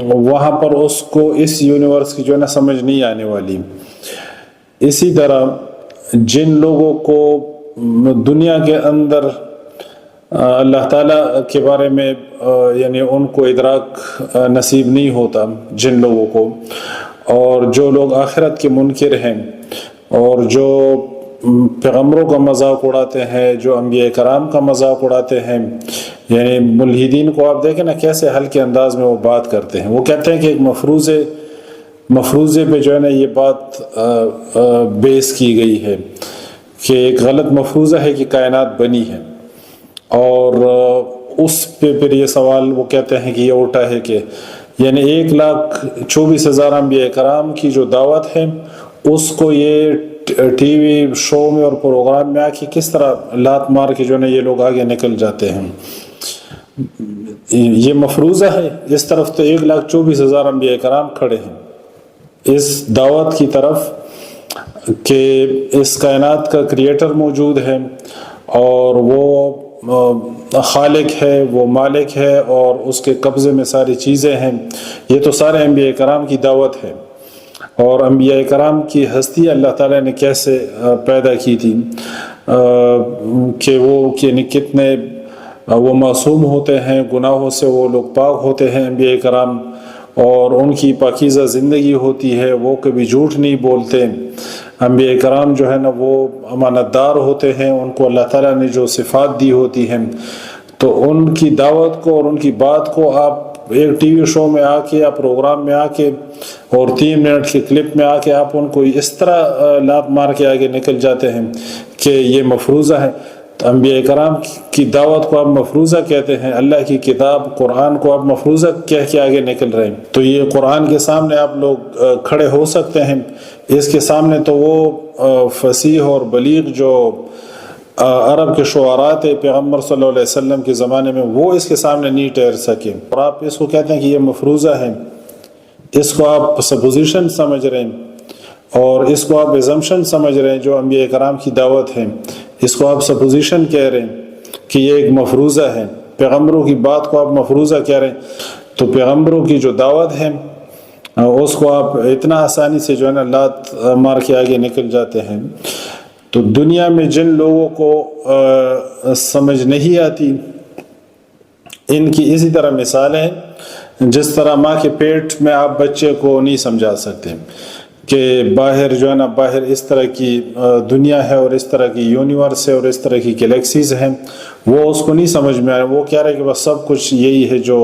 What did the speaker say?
وہاں پر اس کو اس یونیورس کی جو ہے نا سمجھ نہیں آنے والی۔ اسی طرح جن لوگوں کو دنیا کے اندر اللہ تعالیٰ کے بارے میں یعنی ان کو ادراک نصیب نہیں ہوتا جن لوگوں کو، اور جو لوگ آخرت کے منکر ہیں اور جو پیغمبروں کا مذاق اڑاتے ہیں، جو انبیاء کرام کا مذاق اڑاتے ہیں، یعنی ملحدین کو آپ دیکھیں نا کیسے ہلکے انداز میں وہ بات کرتے ہیں۔ وہ کہتے ہیں کہ ایک مفروضے پہ جو ہے نا یہ بات بیس کی گئی ہے کہ ایک غلط مفروضہ ہے کہ کائنات بنی ہے، اور اس پہ پھر یہ سوال وہ کہتے ہیں کہ یہ الٹا ہے کہ یعنی 1,24,000 انبیاء کرام کی جو دعوت ہے اس کو یہ ٹی وی شو میں اور پروگرام میں آ کے کس طرح لات مار کے جو ہے نا یہ لوگ آگے نکل جاتے ہیں۔ یہ مفروضہ ہے، اس طرف تو 1,24,000 انبیاء کرام کھڑے ہیں اس دعوت کی طرف کہ اس کائنات کا کریٹر موجود ہے اور وہ خالق ہے، وہ مالک ہے اور اس کے قبضے میں ساری چیزیں ہیں۔ یہ تو سارے انبیاء کرام کی دعوت ہے، اور انبیاء کرام کی ہستی اللہ تعالیٰ نے کیسے پیدا کی تھی کہ وہ کتنے وہ معصوم ہوتے ہیں، گناہوں سے وہ لوگ پاک ہوتے ہیں انبیاء کرام، اور ان کی پاکیزہ زندگی ہوتی ہے، وہ کبھی جھوٹ نہیں بولتے۔ انبیاء کرام جو ہے نا وہ امانت دار ہوتے ہیں، ان کو اللہ تعالیٰ نے جو صفات دی ہوتی ہیں، تو ان کی دعوت کو اور ان کی بات کو آپ ایک ٹی وی شو میں آ کے یا پروگرام میں آ کے اور 3 منٹ کے کلپ میں آ کے آپ ان کو اس طرح لات مار کے آگے نکل جاتے ہیں کہ یہ مفروضہ ہے۔ تو انبیاء کرام کی دعوت کو آپ مفروضہ کہتے ہیں، اللہ کی کتاب قرآن کو آپ مفروضہ کہہ کے آگے نکل رہے ہیں۔ تو یہ قرآن کے سامنے آپ لوگ کھڑے ہو سکتے ہیں، اس کے سامنے تو وہ فصیح اور بلیغ جو عرب کے شعراء تھے پیغمبر صلی اللہ علیہ وسلم کے زمانے میں، وہ اس کے سامنے نہیں ٹھہر سکے، اور آپ اس کو کہتے ہیں کہ یہ مفروضہ ہے، اس کو آپ سپوزیشن سمجھ رہے ہیں اور اس کو آپ ایزمپشن سمجھ رہے ہیں۔ جو انبیاء کرام کی دعوت ہے اس کو آپ سپوزیشن کہہ رہے ہیں کہ یہ ایک مفروضہ ہے، پیغمبروں کی بات کو آپ مفروضہ کہہ رہے ہیں، تو پیغمبروں کی جو دعوت ہے اس کو آپ اتنا آسانی سے جو ہے نا لات مار کے آگے نکل جاتے ہیں۔ تو دنیا میں جن لوگوں کو سمجھ نہیں آتی، ان کی اسی طرح مثال ہے جس طرح ماں کے پیٹ میں آپ بچے کو نہیں سمجھا سکتے کہ باہر جو ہے نا باہر اس طرح کی دنیا ہے اور اس طرح کی یونیورس ہے اور اس طرح کی گلیکسیز ہیں، وہ اس کو نہیں سمجھ میں آئے، وہ کہہ رہے کہ بس سب کچھ یہی ہے جو